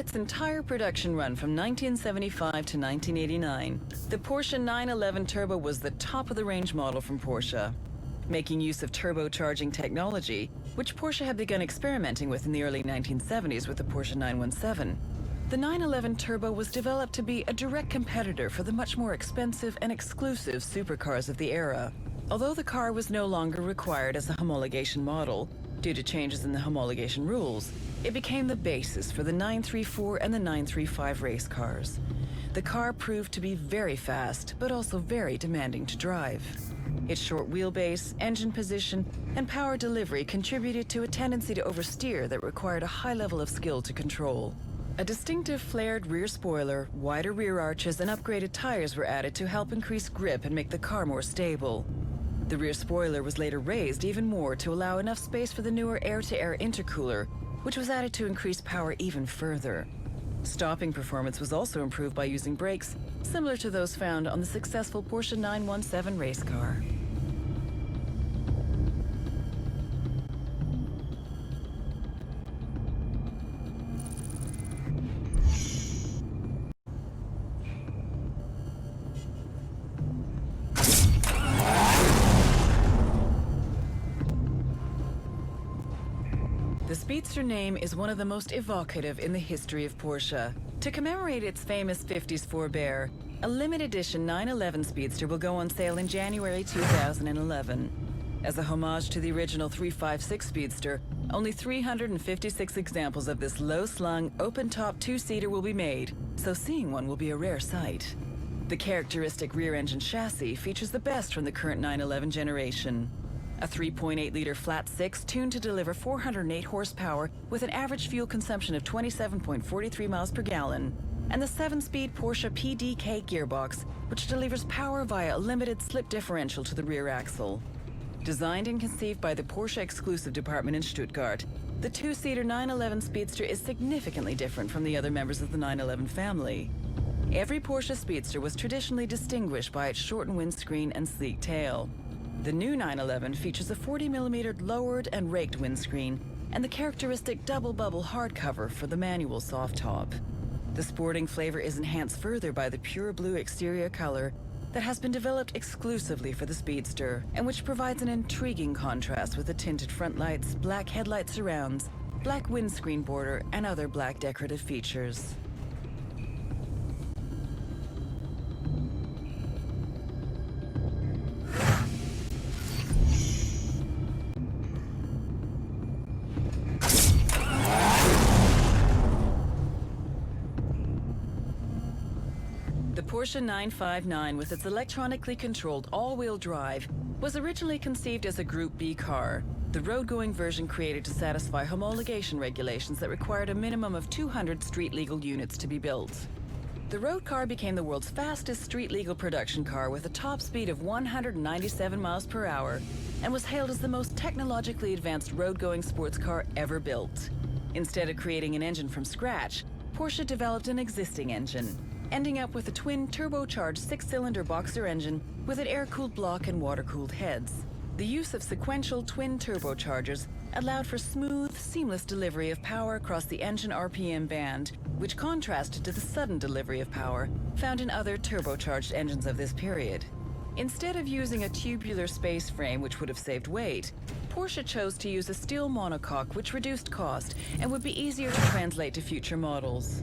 its entire production run from 1975 to 1989, the Porsche 911 Turbo was the top-of-the-range model from Porsche. Making use of turbocharging technology, which Porsche had begun experimenting with in the early 1970s with the Porsche 917, the 911 Turbo was developed to be a direct competitor for the much more expensive and exclusive supercars of the era. Although the car was no longer required as a homologation model, due to changes in the homologation rules, it became the basis for the 934 and the 935 race cars. The car proved to be very fast, but also very demanding to drive. Its short wheelbase, engine position, and power delivery contributed to a tendency to oversteer that required a high level of skill to control. A distinctive flared rear spoiler, wider rear arches, and upgraded tires were added to help increase grip and make the car more stable. The rear spoiler was later raised even more to allow enough space for the newer air-to-air intercooler, which was added to increase power even further. Stopping performance was also improved by using brakes similar to those found on the successful Porsche 917 race car. The Speedster name is one of the most evocative in the history of Porsche. To commemorate its famous 50s forebear, a limited edition 911 Speedster will go on sale in January 2011. As a homage to the original 356 Speedster, only 356 examples of this low-slung, open-top two-seater will be made, so seeing one will be a rare sight. The characteristic rear-engine chassis features the best from the current 911 generation. A 3.8-liter flat-six tuned to deliver 408 horsepower with an average fuel consumption of 27.43 miles per gallon, and the 7-speed Porsche PDK gearbox, which delivers power via a limited slip differential to the rear axle. Designed and conceived by the Porsche exclusive department in Stuttgart, the two-seater 911 Speedster is significantly different from the other members of the 911 family. Every Porsche Speedster was traditionally distinguished by its shortened windscreen and sleek tail. The new 911 features a 40mm lowered and raked windscreen and the characteristic double-bubble hardcover for the manual soft top. The sporting flavor is enhanced further by the pure blue exterior color that has been developed exclusively for the Speedster and which provides an intriguing contrast with the tinted front lights, black headlight surrounds, black windscreen border, and other black decorative features. The Porsche 959, with its electronically controlled all-wheel drive, was originally conceived as a Group B car, the road-going version created to satisfy homologation regulations that required a minimum of 200 street-legal units to be built. The road car became the world's fastest street-legal production car with a top speed of 197 miles per hour and was hailed as the most technologically advanced road-going sports car ever built. Instead of creating an engine from scratch, Porsche developed an existing engine, ending up with a twin turbocharged six-cylinder boxer engine with an air-cooled block and water-cooled heads. The use of sequential twin turbochargers allowed for smooth, seamless delivery of power across the engine RPM band, which contrasted to the sudden delivery of power found in other turbocharged engines of this period. Instead of using a tubular space frame, which would have saved weight, Porsche chose to use a steel monocoque, which reduced cost and would be easier to translate to future models.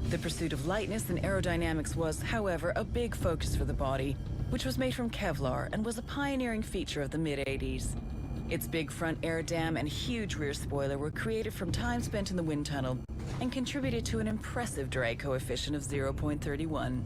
The pursuit of lightness and aerodynamics was, however, a big focus for the body, which was made from Kevlar and was a pioneering feature of the mid-80s. Its big front air dam and huge rear spoiler were created from time spent in the wind tunnel and contributed to an impressive drag coefficient of 0.31.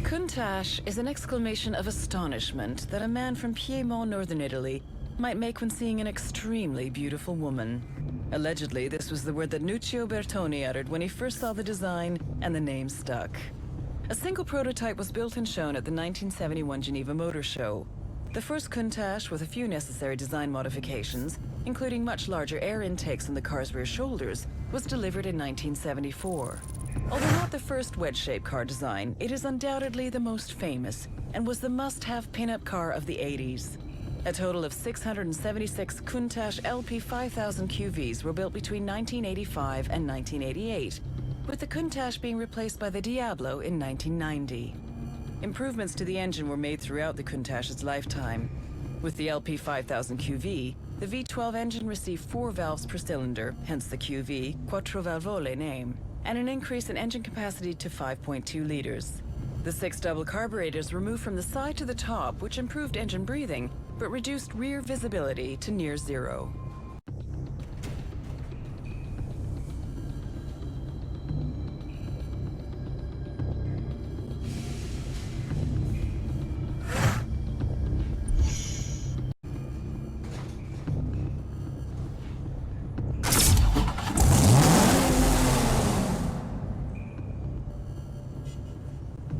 Countach is an exclamation of astonishment that a man from Piedmont, northern Italy, might make when seeing an extremely beautiful woman. Allegedly, this was the word that Nuccio Bertoni uttered when he first saw the design, and the name stuck. A single prototype was built and shown at the 1971 Geneva Motor Show. The first Countach, with a few necessary design modifications, including much larger air intakes on the car's rear shoulders, was delivered in 1974. Although not the first wedge-shaped car design, it is undoubtedly the most famous and was the must-have pin-up car of the 80s. A total of 676 Countach LP 5000 QVs were built between 1985 and 1988, with the Countach being replaced by the Diablo in 1990. Improvements to the engine were made throughout the Countach's lifetime. With the LP 5000 QV, the V12 engine received 4 valves per cylinder, hence the QV, Quattro Valvole name, and an increase in engine capacity to 5.2 liters. The 6 double carburetors were moved from the side to the top, which improved engine breathing, but reduced rear visibility to near zero.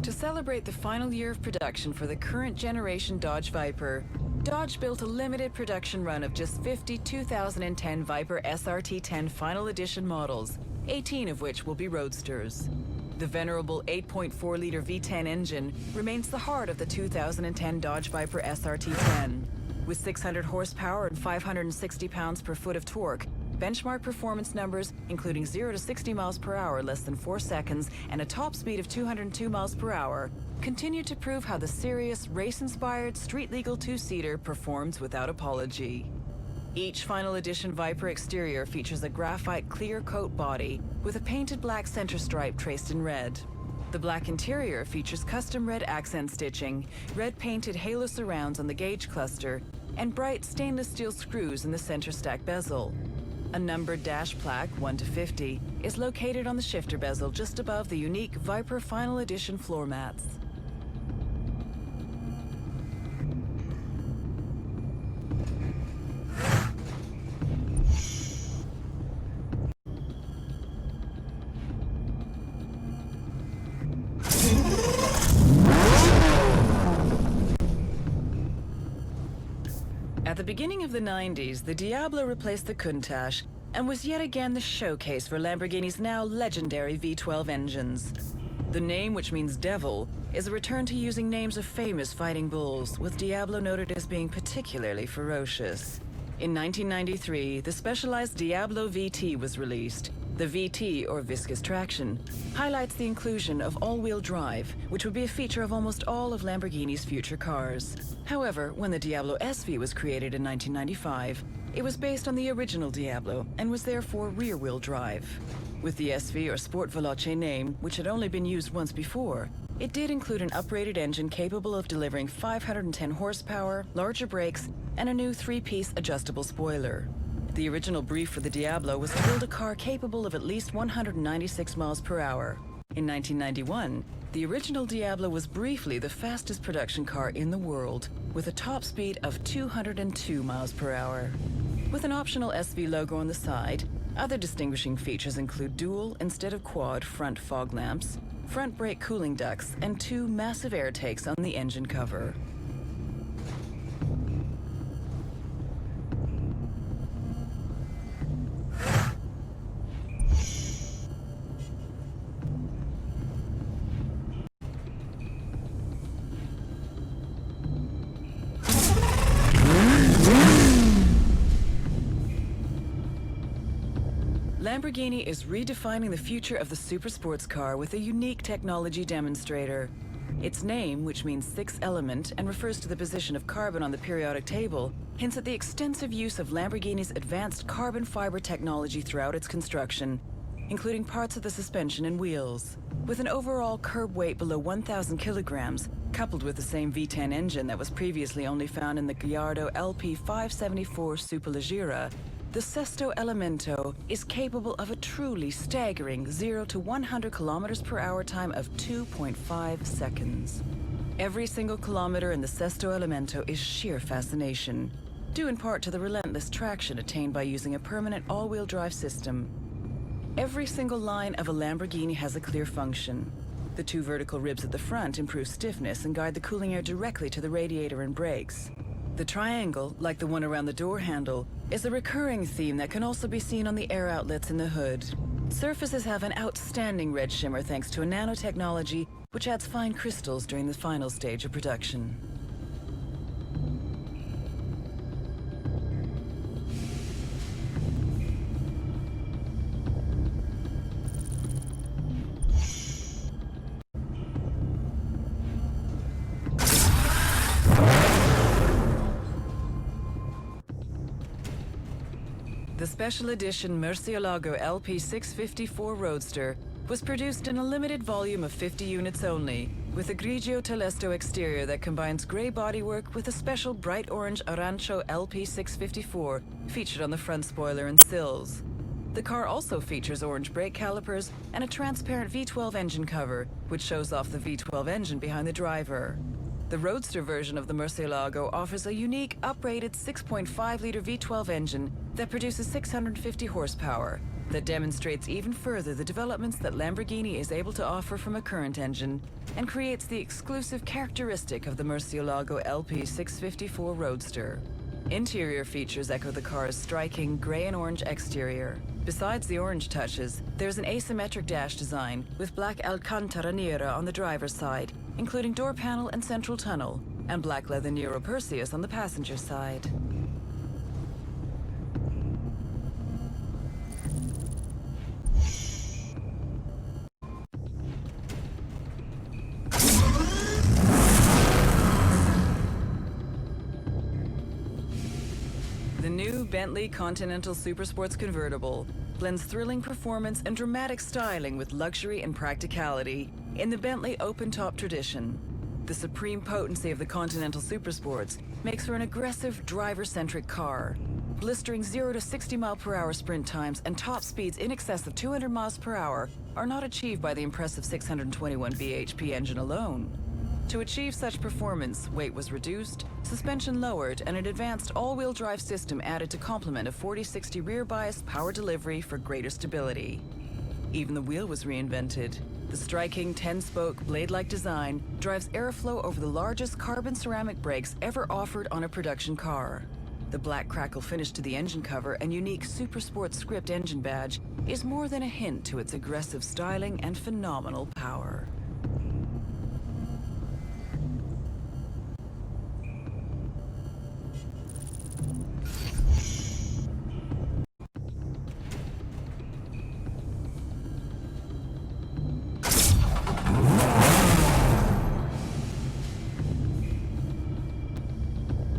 To celebrate the final year of production for the current generation Dodge Viper, Dodge built a limited production run of just 50 2010 Viper SRT10 Final Edition models, 18 of which will be roadsters. The venerable 8.4-liter V10 engine remains the heart of the 2010 Dodge Viper SRT10. With 600 horsepower and 560 pounds per foot of torque, benchmark performance numbers, including 0 to 60 miles per hour less than 4 seconds and a top speed of 202 miles per hour, continue to prove how the serious, race-inspired, street-legal two-seater performs without apology. Each Final Edition Viper exterior features a graphite clear coat body with a painted black center stripe traced in red. The black interior features custom red accent stitching, red painted halo surrounds on the gauge cluster, and bright stainless steel screws in the center stack bezel. A numbered dash plaque, 1 to 50, is located on the shifter bezel just above the unique Viper Final Edition floor mats. At the beginning of the 90s, the Diablo replaced the Countach and was yet again the showcase for Lamborghini's now legendary V12 engines. The name, which means devil, is a return to using names of famous fighting bulls, with Diablo noted as being particularly ferocious. In 1993, the specialized Diablo VT was released. The VT, or viscous traction, highlights the inclusion of all-wheel drive, which would be a feature of almost all of Lamborghini's future cars. However, when the Diablo SV was created in 1995, it was based on the original Diablo and was therefore rear-wheel drive. With the SV, or Sport Veloce name, which had only been used once before, it did include an upgraded engine capable of delivering 510 horsepower, larger brakes, and a new 3-piece adjustable spoiler. The original brief for the Diablo was to build a car capable of at least 196 miles per hour. In 1991, the original Diablo was briefly the fastest production car in the world, with a top speed of 202 miles per hour. With an optional SV logo on the side, other distinguishing features include dual instead of quad front fog lamps, front brake cooling ducts, and 2 massive air takes on the engine cover. Lamborghini is redefining the future of the supersports car with a unique technology demonstrator. Its name, which means 6th element and refers to the position of carbon on the periodic table, hints at the extensive use of Lamborghini's advanced carbon fiber technology throughout its construction, including parts of the suspension and wheels. With an overall curb weight below 1,000 kilograms, coupled with the same V10 engine that was previously only found in the Gallardo LP 574 Superleggera, the Sesto Elemento is capable of a truly staggering 0 to 100 kilometers per hour time of 2.5 seconds. Every single kilometer in the Sesto Elemento is sheer fascination, due in part to the relentless traction attained by using a permanent all-wheel drive system. Every single line of a Lamborghini has a clear function. The 2 vertical ribs at the front improve stiffness and guide the cooling air directly to the radiator and brakes. The triangle, like the one around the door handle, is a recurring theme that can also be seen on the air outlets in the hood. Surfaces have an outstanding red shimmer thanks to a nanotechnology which adds fine crystals during the final stage of production. The special edition Murcielago LP654 Roadster was produced in a limited volume of 50 units only, with a grigio telesto exterior that combines grey bodywork with a special bright orange Arancho LP654 featured on the front spoiler and sills. The car also features orange brake calipers and a transparent V12 engine cover, which shows off the V12 engine behind the driver. The Roadster version of the Murcielago offers a unique, uprated 6.5-liter V12 engine that produces 650 horsepower, that demonstrates even further the developments that Lamborghini is able to offer from a current engine, and creates the exclusive characteristic of the Murcielago LP654 Roadster. Interior features echo the car's striking gray and orange exterior. Besides the orange touches, there's an asymmetric dash design with black Alcantara Nera on the driver's side, including door panel and central tunnel, and black leather Nero Perseus on the passenger side. The new Bentley Continental Supersports convertible blends thrilling performance and dramatic styling with luxury and practicality in the Bentley open-top tradition. The supreme potency of the Continental Supersports makes for an aggressive, driver-centric car. Blistering 0 to 60 mph sprint times and top speeds in excess of 200 miles per hour are not achieved by the impressive 621 bhp engine alone. To achieve such performance, weight was reduced, suspension lowered, and an advanced all-wheel drive system added to complement a 40/60 rear bias power delivery for greater stability. Even the wheel was reinvented. The striking 10-spoke blade-like design drives airflow over the largest carbon ceramic brakes ever offered on a production car. The black crackle finish to the engine cover and unique Supersport script engine badge is more than a hint to its aggressive styling and phenomenal power.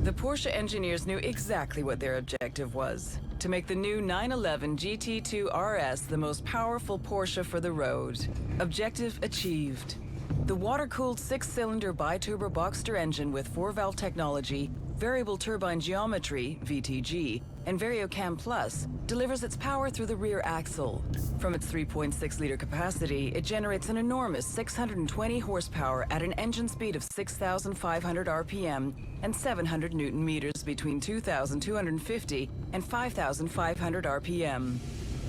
The Porsche engineers knew exactly what their objective was: to make the new 911 GT2 RS the most powerful Porsche for the road. Objective achieved. The water-cooled 6-cylinder bi-turbo Boxster engine with 4-valve technology, variable turbine geometry, VTG, and VarioCam Plus delivers its power through the rear axle. From its 3.6-liter capacity, it generates an enormous 620 horsepower at an engine speed of 6,500 RPM and 700 Newton-meters between 2,250 and 5,500 RPM.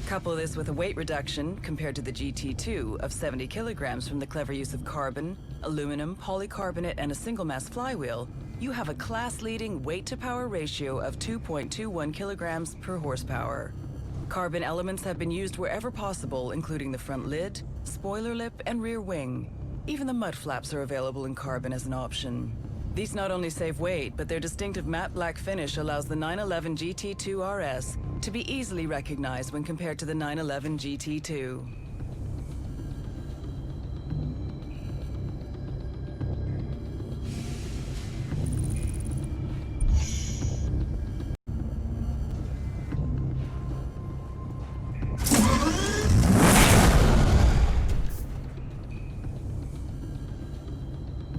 Couple this with a weight reduction, compared to the GT2, of 70 kilograms from the clever use of carbon, aluminum, polycarbonate, and a single-mass flywheel, you have a class-leading weight-to-power ratio of 2.21 kilograms per horsepower. Carbon elements have been used wherever possible, including the front lid, spoiler lip, and rear wing. Even the mud flaps are available in carbon as an option. These not only save weight, but their distinctive matte black finish allows the 911 GT2 RS to be easily recognized when compared to the 911 GT2.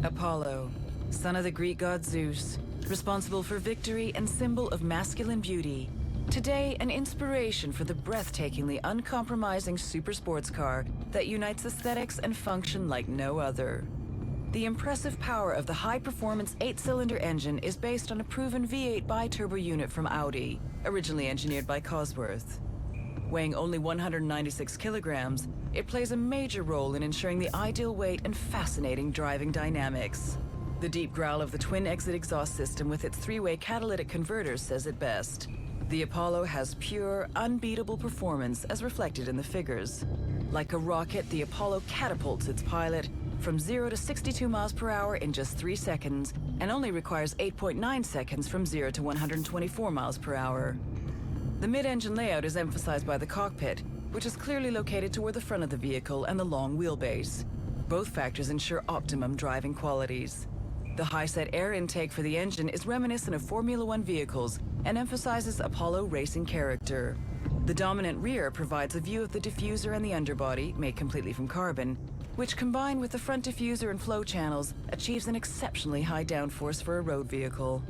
Apollo, son of the Greek god Zeus, responsible for victory and symbol of masculine beauty. Today, an inspiration for the breathtakingly uncompromising super sports car that unites aesthetics and function like no other. The impressive power of the high-performance 8-cylinder engine is based on a proven V8 bi-turbo unit from Audi, originally engineered by Cosworth. Weighing only 196 kilograms, it plays a major role in ensuring the ideal weight and fascinating driving dynamics. The deep growl of the twin-exit exhaust system with its three-way catalytic converters says it best. The Apollo has pure, unbeatable performance as reflected in the figures. Like a rocket, the Apollo catapults its pilot from 0 to 62 miles per hour in just 3 seconds and only requires 8.9 seconds from 0 to 124 miles per hour. The mid-engine layout is emphasized by the cockpit, which is clearly located toward the front of the vehicle and the long wheelbase. Both factors ensure optimum driving qualities. The high-set air intake for the engine is reminiscent of Formula One vehicles and emphasizes Apollo racing character. The dominant rear provides a view of the diffuser and the underbody, made completely from carbon, which combined with the front diffuser and flow channels, achieves an exceptionally high downforce for a road vehicle.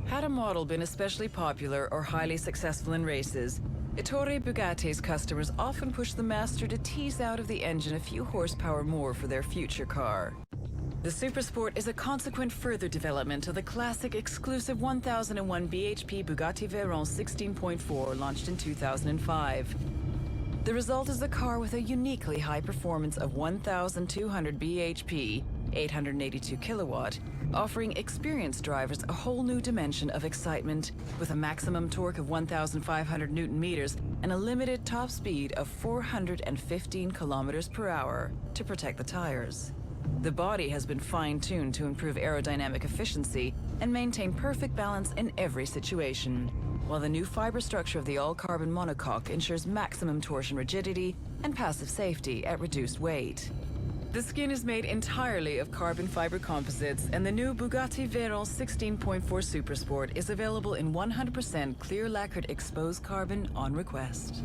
Had a model been especially popular or highly successful in races, Ettore Bugatti's customers often push the master to tease out of the engine a few horsepower more for their future car. The Supersport is a consequent further development of the classic exclusive 1001 bhp Bugatti Veyron 16.4 launched in 2005. The result is a car with a uniquely high performance of 1,200 bhp, 882 kilowatt, offering experienced drivers a whole new dimension of excitement with a maximum torque of 1,500 Newton meters and a limited top speed of 415 kilometers per hour to protect the tires. The body has been fine-tuned to improve aerodynamic efficiency and maintain perfect balance in every situation, while the new fiber structure of the all-carbon monocoque ensures maximum torsion rigidity and passive safety at reduced weight. The skin is made entirely of carbon fiber composites, and the new Bugatti Veyron 16.4 Supersport is available in 100% clear lacquered exposed carbon on request.